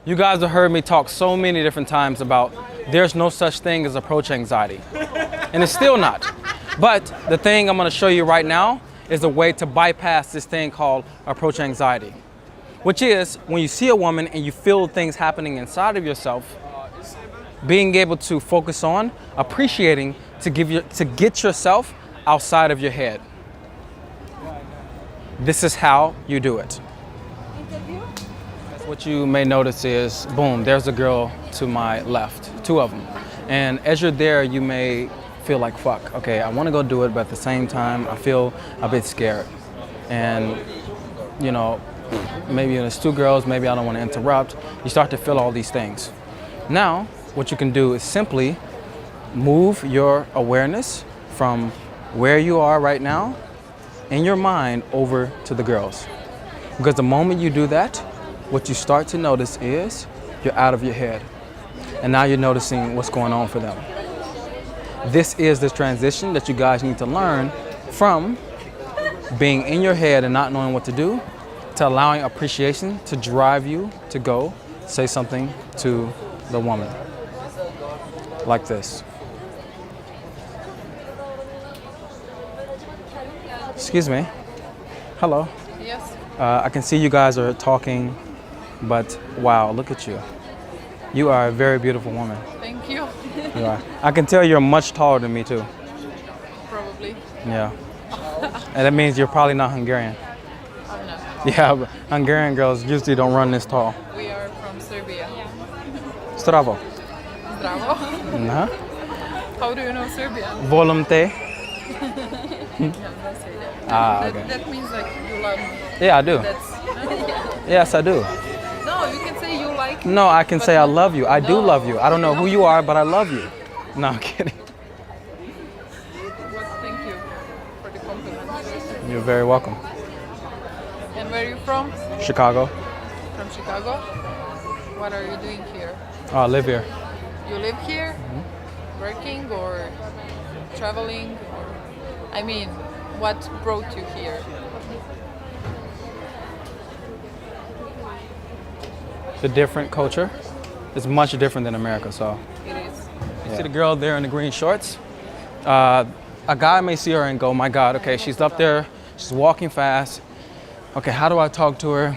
You guys have heard me talk so many different times about there's no such thing as approach anxiety. And it's still not. But the thing I'm gonna show you right now is a way to bypass this thing called approach anxiety, which is when you see a woman and you feel things happening inside of yourself, being able to focus on appreciating to get yourself outside of your head. This is how you do it. What you may notice is, boom, there's a girl to my left, two of them. And as you're there, you may feel like, fuck, okay, I want to go do it, but at the same time, I feel a bit scared. And, you know, maybe there's two girls, maybe I don't want to interrupt. You start to feel all these things. Now, what you can do is simply move your awareness from where you are right now in your mind over to the girls. Because the moment you do that, what you start to notice is you're out of your head. And now you're noticing what's going on for them. This is the transition that you guys need to learn from being in your head and not knowing what to do, to allowing appreciation to drive you to go say something to the woman. Like this. Excuse me. Hello. Yes. I can see you guys are talking, but wow, look at you. You are a very beautiful woman. Thank you. You are. I can tell you're much taller than me too. Probably. Yeah. And that means you're probably not Hungarian. I'm not. Yeah, but Hungarian girls usually don't run this tall. We are from Serbia. Stravo. Zdravo. Nah. How do you know Serbian? Volim te. Yeah, don't say that. Ah, okay. That means like you love me. Yeah, I do. That's Yes, I do. No, you can say you like me. No, I can but say I love you. I do No. love you. I don't know who you are, but I love you. No, I'm kidding. Well, thank you for the compliment. You're very welcome. And where are you from? Chicago. From Chicago. What are you doing here? Oh, I live here. You live here? Working or traveling? Or, I mean, what brought you here? The different culture is much different than America, so. It is. You see the girl there in the green shorts? A guy may see her and go, my God, okay, she's up there, she's walking fast. Okay, how do I talk to her?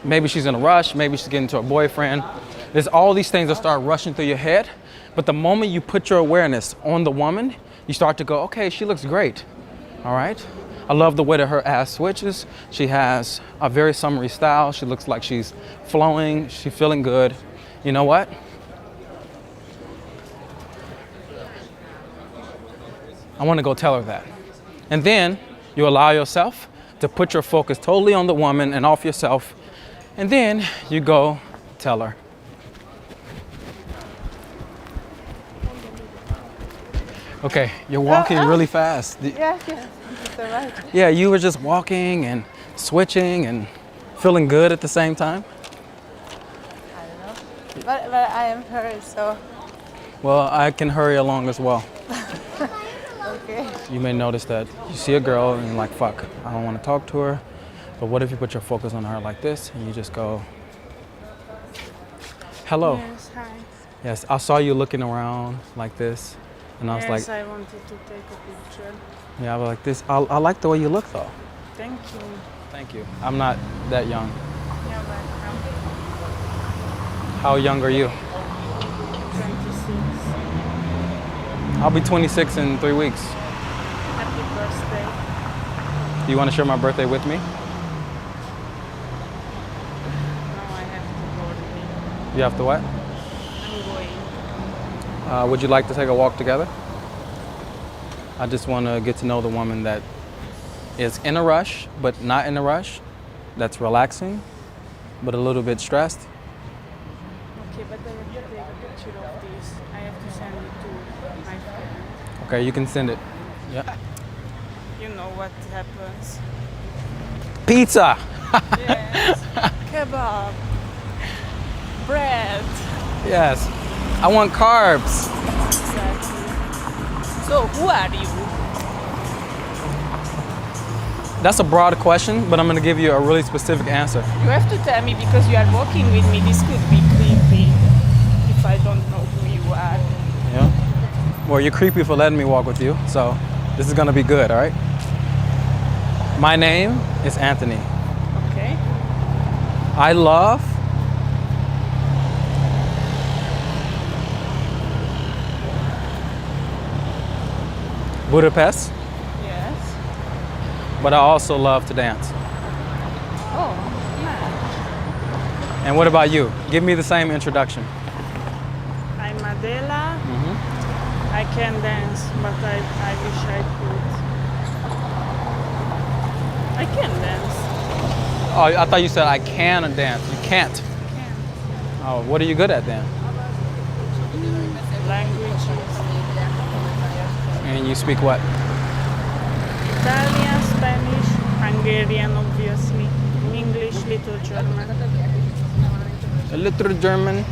Maybe she's in a rush, maybe she's getting to her boyfriend. There's all these things that start rushing through your head, but the moment you put your awareness on the woman, you start to go, okay, she looks great, all right? I love the way that her ass switches. She has a very summery style. She looks like she's flowing, she's feeling good. You know what? I want to go tell her that. And then you allow yourself to put your focus totally on the woman and off yourself. And then you go tell her. Okay, you're walking really fast. Yeah, it's all right. Yeah, you were just walking and switching and feeling good at the same time. I don't know. But I am her, so Well, I can hurry along as well. okay. You may notice that you see a girl and you're like, fuck, I don't want to talk to her. But what if you put your focus on her like this and you just go, hello. Yes, hi. Yes, I saw you looking around like this. And I was Yes, like, I wanted to take a picture. yeah, I was like this. I like the way you look though. Thank you. Thank you. I'm not that young. You're welcome. How young are you? 26. I'll be 26 in 3 weeks. Happy birthday. Do you want to share my birthday with me? Now I have to go to me. You have to what? I'm going. Would you like to take a walk together? I just want to get to know the woman that is in a rush, but not in a rush. That's relaxing, but a little bit stressed. Okay, but I have to take a picture of this. I have to send it to my friend. Okay, you can send it. Yeah. You know what happens. Pizza! Yes. Kebab. Bread. Yes. I want carbs. Exactly. So who are you? That's a broad question, but I'm gonna give you a really specific answer. You have to tell me because you are walking with me. This could be creepy if I don't know who you are. Yeah. Well, you're creepy for letting me walk with you, so this is gonna be good, all right? My name is Anthony. Okay. I love Budapest, Yes. but I also love to dance. Oh, yeah. And what about you? Give me the same introduction. I'm Adela. I can dance, but I wish I could. I can dance. Oh, I thought you said I can dance. You can't. I can. Oh, what are you good at then? Languages. And you speak what? Italian, Spanish, Hungarian, obviously. English, little German. A little German.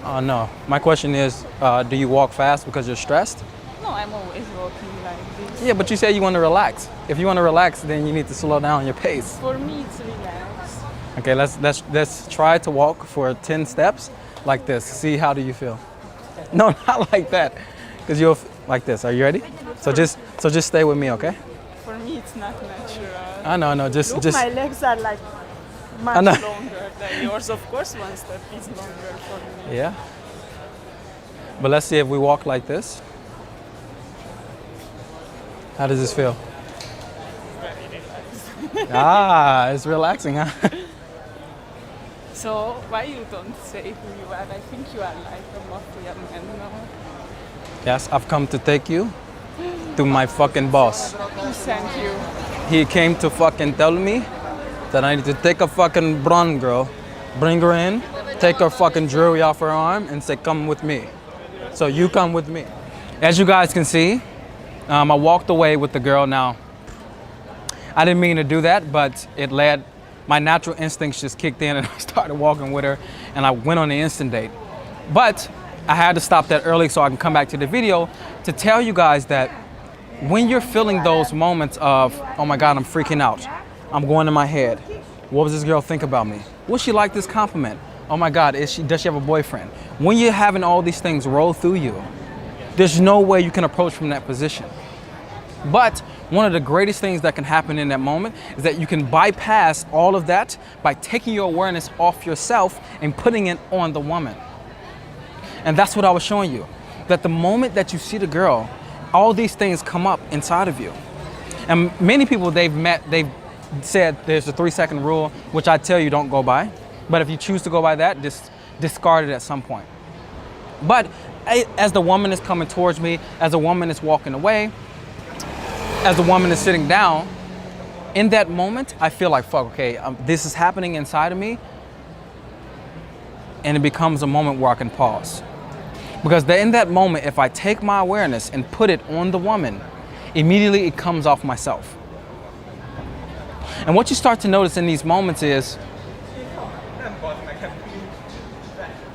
Oh no. My question is, do you walk fast because you're stressed? No, I'm always walking like this. Yeah, but you said you want to relax. If you want to relax, then you need to slow down your pace. For me, it's relaxed. Okay, let's try to walk for 10 steps like this. See, how do you feel? No, not like that, because you'll like this. Are you ready? So just stay with me, okay? For me, it's not natural. I know, Look, just my legs are like I much know. longer than yours. Of course, one step is longer for me. Yeah. But let's see if we walk like this. How does this feel? Very relaxed. Ah, it's relaxing, huh? So why you don't say who you are? I think you are like a mafia man, no? Yes, I've come to take you to my fucking boss. Who sent you? He came to fucking tell me that I need to take a fucking blonde girl, bring her in, take her fucking jewelry off her arm, and say, come with me. So you come with me. As you guys can see, I walked away with the girl. Now, I didn't mean to do that, but it led, my natural instincts just kicked in and I started walking with her and I went on the instant date. But I had to stop that early so I can come back to the video to tell you guys that when you're feeling those moments of, oh my God, I'm freaking out. I'm going in my head. What does this girl think about me? Will she like this compliment? Oh my God, does she have a boyfriend? When you're having all these things roll through you, there's no way you can approach from that position. But one of the greatest things that can happen in that moment is that you can bypass all of that by taking your awareness off yourself and putting it on the woman. And that's what I was showing you. That the moment that you see the girl, all these things come up inside of you. And many people they've said there's a 3-second rule, which I tell you don't go by. But if you choose to go by that, just discard it at some point. But as the woman is coming towards me, as the woman is walking away, as the woman is sitting down, in that moment, I feel like, fuck, okay, this is happening inside of me. And it becomes a moment where I can pause. Because in that moment, if I take my awareness and put it on the woman, immediately it comes off myself. And what you start to notice in these moments is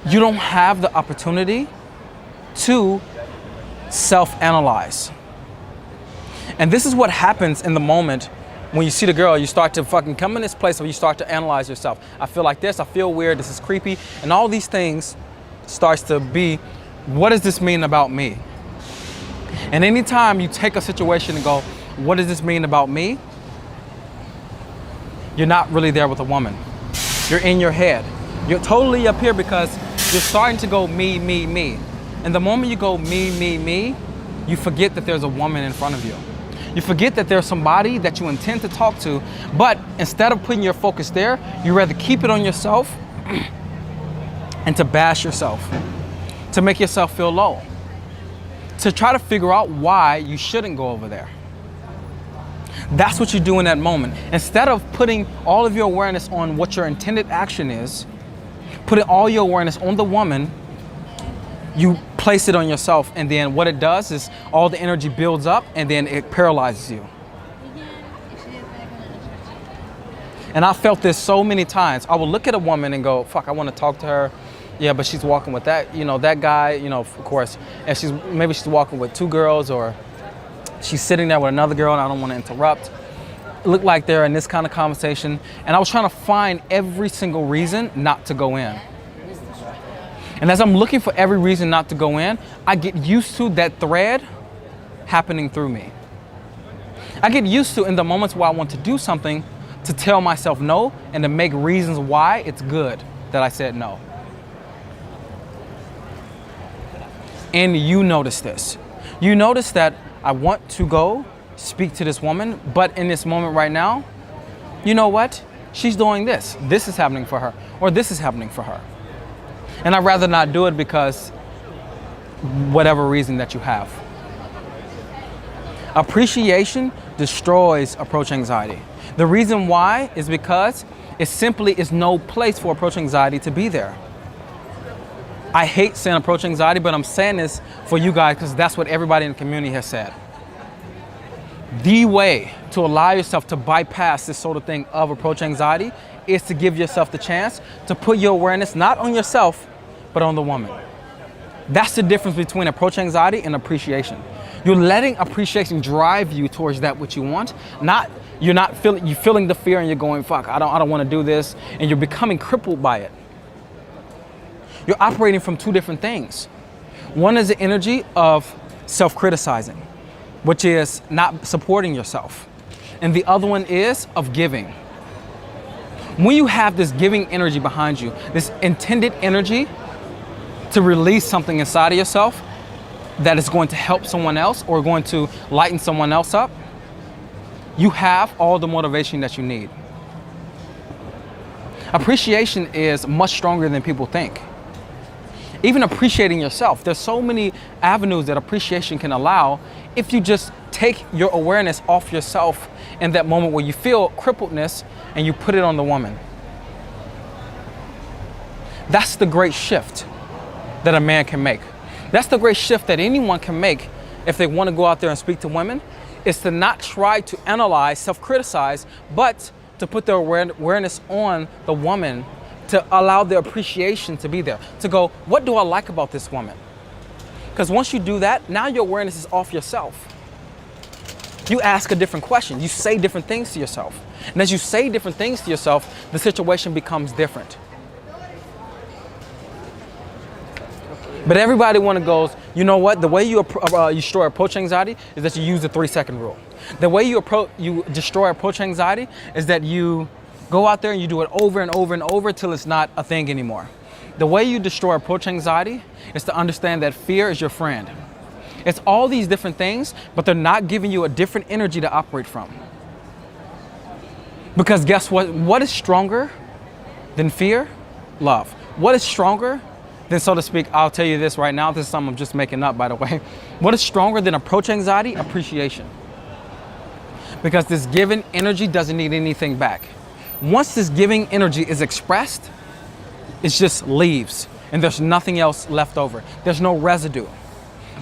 you don't have the opportunity to self-analyze. And this is what happens in the moment when you see the girl. You start to fucking come in this place where you start to analyze yourself. I feel like this, I feel weird, this is creepy, and all these things starts to be, what does this mean about me? And anytime you take a situation and go, what does this mean about me? You're not really there with a woman. You're in your head. You're totally up here because you're starting to go me, me, me. And the moment you go me, me, me, you forget that there's a woman in front of you. You forget that there's somebody that you intend to talk to, but instead of putting your focus there, you rather keep it on yourself and to bash yourself, to make yourself feel low, to try to figure out why you shouldn't go over there. That's what you do in that moment. Instead of putting all of your awareness on what your intended action is, putting all your awareness on the woman, you place it on yourself, and then what it does is all the energy builds up and then it paralyzes you. And I felt this so many times. I would look at a woman and go, fuck, I want to talk to her. Yeah, but she's walking with that, that guy, of course. And maybe she's walking with 2 girls, or she's sitting there with another girl and I don't want to interrupt. look like they're in this kind of conversation, and I was trying to find every single reason not to go in. And as I'm looking for every reason not to go in, I get used to that thread happening through me. I get used to, in the moments where I want to do something, to tell myself no and to make reasons why it's good that I said no. And you notice this. You notice that I want to go speak to this woman, but in this moment right now, you know what? She's doing this. This is happening for her, or this is happening for her. And I'd rather not do it because whatever reason that you have. Appreciation destroys approach anxiety. The reason why is because it simply is no place for approach anxiety to be there. I hate saying approach anxiety, but I'm saying this for you guys because that's what everybody in the community has said. The way to allow yourself to bypass this sort of thing of approach anxiety is to give yourself the chance to put your awareness not on yourself, but on the woman. That's the difference between approach anxiety and appreciation. You're letting appreciation drive you towards that which you want. You're feeling the fear and you're going, fuck, I don't want to do this, and you're becoming crippled by it. You're operating from two different things. One is the energy of self-criticizing, which is not supporting yourself. And the other one is of giving. When you have this giving energy behind you, this intended energy to release something inside of yourself that is going to help someone else or going to lighten someone else up, you have all the motivation that you need. Appreciation is much stronger than people think. Even appreciating yourself, there's so many avenues that appreciation can allow if you just take your awareness off yourself in that moment where you feel crippledness and you put it on the woman. That's the great shift that a man can make. That's the great shift that anyone can make if they want to go out there and speak to women, is to not try to analyze, self-criticize, but to put their awareness on the woman, to allow their appreciation to be there, to go, what do I like about this woman? Because once you do that, now your awareness is off yourself. You ask a different question. You say different things to yourself. And as you say different things to yourself, the situation becomes different. But everybody goes, you know what? The way you destroy approach anxiety is that you use the 3-second rule. The way you destroy approach anxiety is that you go out there and you do it over and over and over till it's not a thing anymore. The way you destroy approach anxiety is to understand that fear is your friend. It's all these different things, but they're not giving you a different energy to operate from. Because guess what? What is stronger than fear? Love. What is stronger than, so to speak, I'll tell you this right now, this is something I'm just making up, by the way. What is stronger than approach anxiety? Appreciation. Because this given energy doesn't need anything back. Once this giving energy is expressed, it just leaves and there's nothing else left over. There's no residue.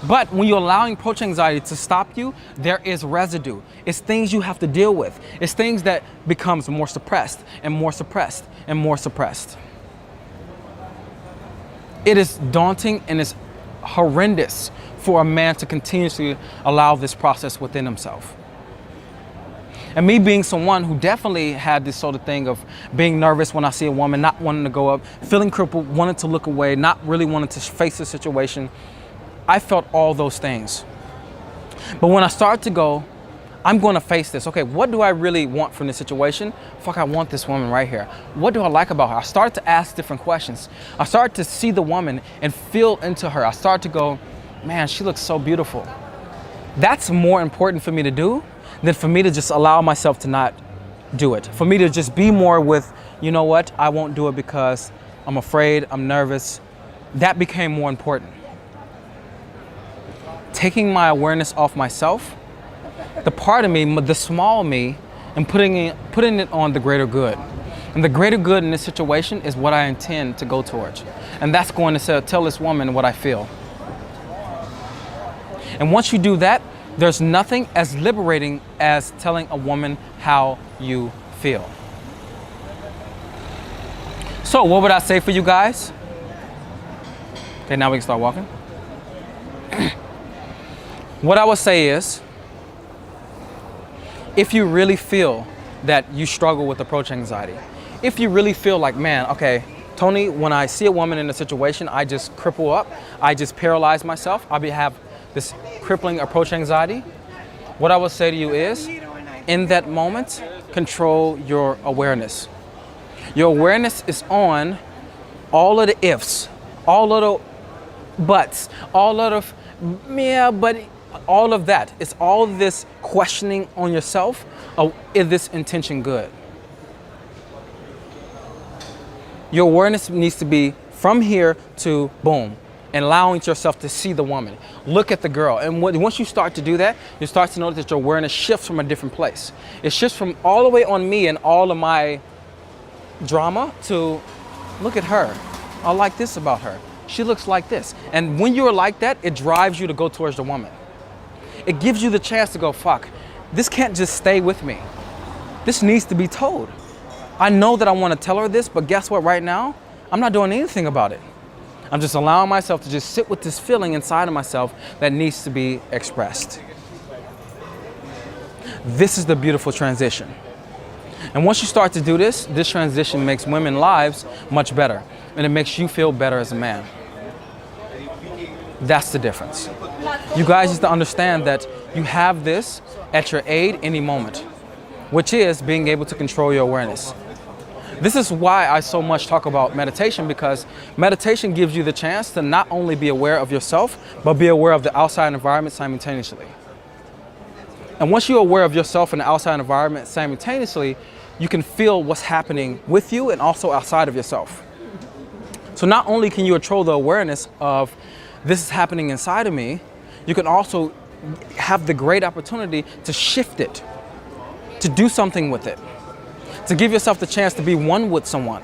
But when you're allowing approach anxiety to stop you, there is residue. It's things you have to deal with. It's things that becomes more suppressed and more suppressed and more suppressed. It is daunting and it's horrendous for a man to continuously allow this process within himself. And me being someone who definitely had this sort of thing of being nervous when I see a woman, not wanting to go up, feeling crippled, wanting to look away, not really wanting to face the situation, I felt all those things. But when I started to go, I'm going to face this. Okay, what do I really want from this situation? Fuck, I want this woman right here. What do I like about her? I started to ask different questions. I started to see the woman and feel into her. I started to go, man, she looks so beautiful. That's more important for me to do than for me to just allow myself to not do it. For me to just be more with, you know what, I won't do it because I'm afraid, I'm nervous. That became more important. Taking my awareness off myself, the part of me, the small me, and putting it on the greater good. And the greater good in this situation is what I intend to go towards. And that's going to tell this woman what I feel. And once you do that, there's nothing as liberating as telling a woman how you feel. So what would I say for you guys? Okay, now we can start walking. What I would say is, if you really feel that you struggle with approach anxiety, if you really feel like, man, okay, Tony, when I see a woman in a situation, I just cripple up, I just paralyze myself, have this crippling approach anxiety, what I will say to you is, in that moment, control your awareness. Your awareness is on all of the ifs, all of the buts, all of the, yeah, but all of that. It's all this questioning on yourself of, is this intention good? Your awareness needs to be from here to boom, and allowing yourself to see the woman. Look at the girl. And once you start to do that, you start to notice that your awareness shifts from a different place. It shifts from all the way on me and all of my drama to look at her. I like this about her. She looks like this. And when you're like that, it drives you to go towards the woman. It gives you the chance to go, fuck, this can't just stay with me. This needs to be told. I know that I want to tell her this, but guess what, right now, I'm not doing anything about it. I'm just allowing myself to just sit with this feeling inside of myself that needs to be expressed. This is the beautiful transition. And once you start to do this, this transition makes women's lives much better. And it makes you feel better as a man. That's the difference. You guys need to understand that you have this at your aid any moment, which is being able to control your awareness. This is why I so much talk about meditation, because meditation gives you the chance to not only be aware of yourself, but be aware of the outside environment simultaneously. And once you're aware of yourself and the outside environment simultaneously, you can feel what's happening with you and also outside of yourself. So not only can you control the awareness of this is happening inside of me, you can also have the great opportunity to shift it, to do something with it, to give yourself the chance to be one with someone.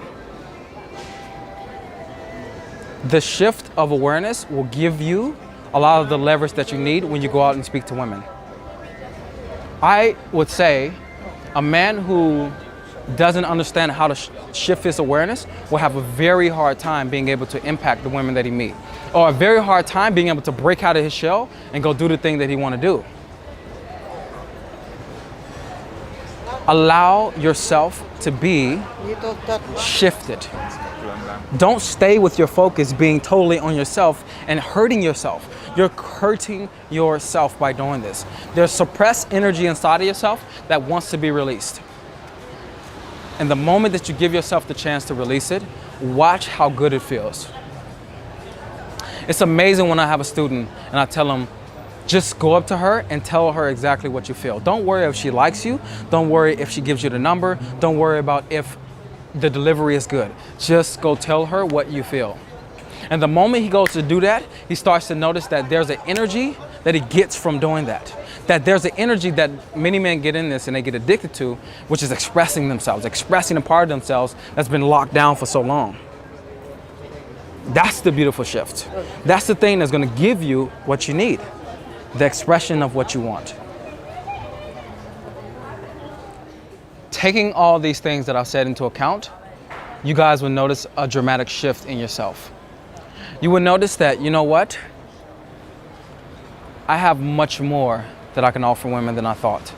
The shift of awareness will give you a lot of the leverage that you need when you go out and speak to women. I would say a man who doesn't understand how to shift his awareness will have a very hard time being able to impact the women that he meets, or a very hard time being able to break out of his shell and go do the thing that he want to do. Allow yourself to be shifted. Don't stay with your focus being totally on yourself and hurting yourself. You're hurting yourself by doing this. There's suppressed energy inside of yourself that wants to be released. And the moment that you give yourself the chance to release it, watch how good it feels. It's amazing when I have a student and I tell them, just go up to her and tell her exactly what you feel. Don't worry if she likes you. Don't worry if she gives you the number. Don't worry about if the delivery is good. Just go tell her what you feel. And the moment he goes to do that, he starts to notice that there's an energy that he gets from doing that. That there's an energy that many men get in this and they get addicted to, which is expressing themselves, expressing a part of themselves that's been locked down for so long. That's the beautiful shift. That's the thing that's going to give you what you need. The expression of what you want. Taking all these things that I've said into account, you guys will notice a dramatic shift in yourself. You will notice that, you know what? I have much more that I can offer women than I thought.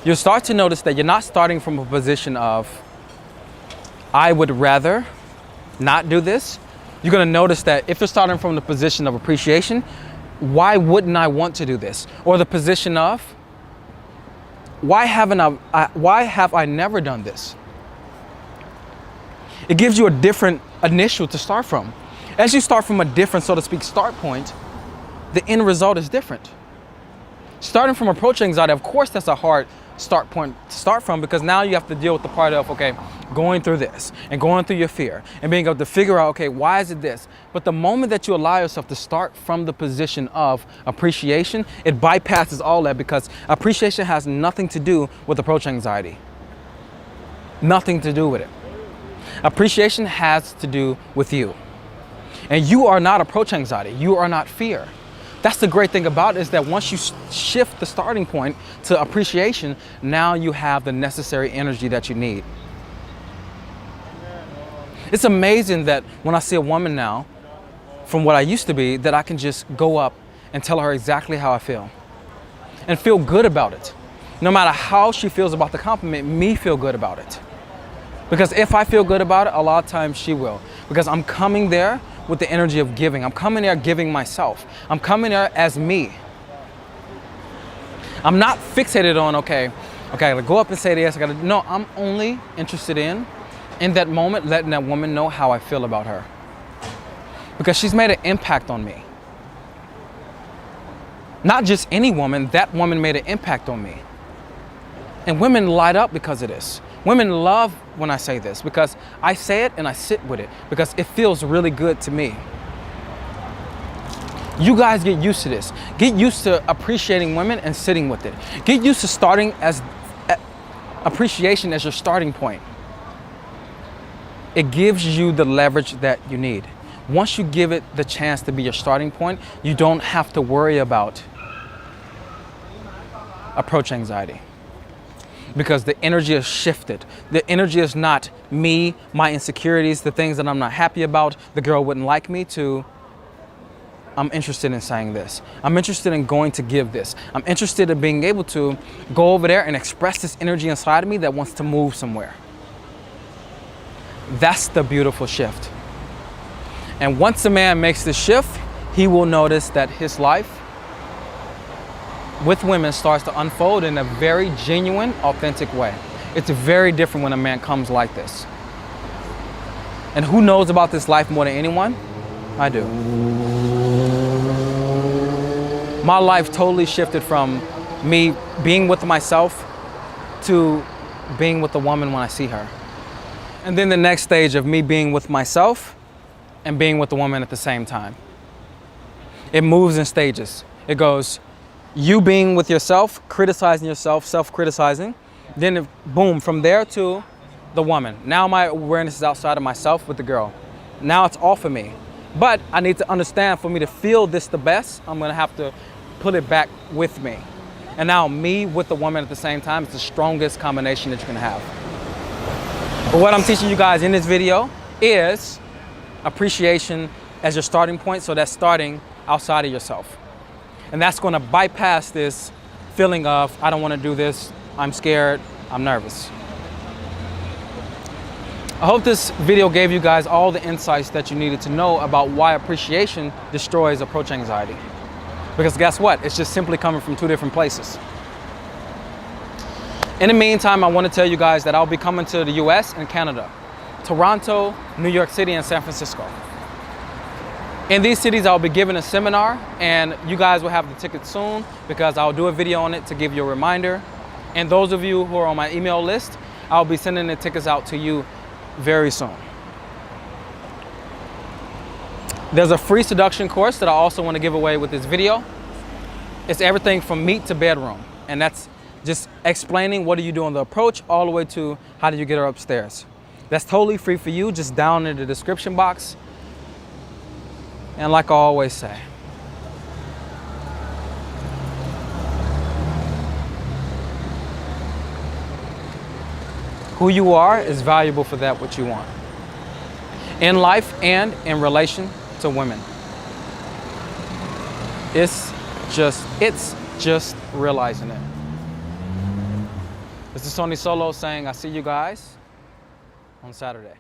You'll start to notice that you're not starting from a position of, I would rather not do this. You're going to notice that if you're starting from the position of appreciation, why wouldn't I want to do this? Or the position of, why have I never done this? It gives you a different initial to start from. As you start from a different, so to speak, start point, the end result is different. Starting from approach anxiety, of course, that's a hard start point to start from, because now you have to deal with the part of, okay, going through this and going through your fear and being able to figure out, okay, why is it this? But the moment that you allow yourself to start from the position of appreciation, it bypasses all that, because appreciation has nothing to do with approach anxiety. Nothing to do with it. Appreciation has to do with you. And you are not approach anxiety. You are not fear. That's the great thing about it, is that once you shift the starting point to appreciation, now you have the necessary energy that you need. It's amazing that when I see a woman now, from what I used to be, that I can just go up and tell her exactly how I feel and feel good about it. No matter how she feels about the compliment, me feel good about it. Because if I feel good about it, a lot of times she will. Because I'm coming there with the energy of giving. I'm coming there giving myself. I'm coming there as me. I'm not fixated on, okay, I gotta go up and say this, no, I'm only interested in that moment, letting that woman know how I feel about her. Because she's made an impact on me. Not just any woman, that woman made an impact on me. And women light up because of this. Women love when I say this because I say it and I sit with it because it feels really good to me. You guys get used to this. Get used to appreciating women and sitting with it. Get used to starting as appreciation as your starting point. It gives you the leverage that you need. Once you give it the chance to be your starting point, you don't have to worry about approach anxiety. Because the energy is shifted. The energy is not me, my insecurities, the things that I'm not happy about, the girl wouldn't like me, to I'm interested in saying this. I'm interested in going to give this. I'm interested in being able to go over there and express this energy inside of me that wants to move somewhere. That's the beautiful shift. And once a man makes this shift, he will notice that his life with women starts to unfold in a very genuine, authentic way. It's very different when a man comes like this. And who knows about this life more than anyone? I do. My life totally shifted from me being with myself to being with a woman when I see her. And then the next stage of me being with myself and being with the woman at the same time. It moves in stages. It goes, you being with yourself, criticizing yourself, self-criticizing, then boom, from there to the woman. Now my awareness is outside of myself with the girl. Now it's all for me. But I need to understand, for me to feel this the best, I'm gonna have to put it back with me. And now me with the woman at the same time is the strongest combination that you can have. But what I'm teaching you guys in this video is appreciation as your starting point, so that's starting outside of yourself. And that's gonna bypass this feeling of, I don't wanna do this, I'm scared, I'm nervous. I hope this video gave you guys all the insights that you needed to know about why appreciation destroys approach anxiety. Because guess what? It's just simply coming from two different places. In the meantime, I want to tell you guys that I'll be coming to the US and Canada, Toronto, New York City, and San Francisco. In these cities, I'll be giving a seminar, and you guys will have the tickets soon because I'll do a video on it to give you a reminder. And those of you who are on my email list, I'll be sending the tickets out to you very soon. There's a free seduction course that I also want to give away with this video. It's everything from meet to bedroom. And that's just explaining what do you do on the approach all the way to how do you get her upstairs. That's totally free for you, just down in the description box. And like I always say, who you are is valuable for that what you want. In life and in relation to women. It's just realizing it. This is Tony Solo saying, I see you guys on Saturday.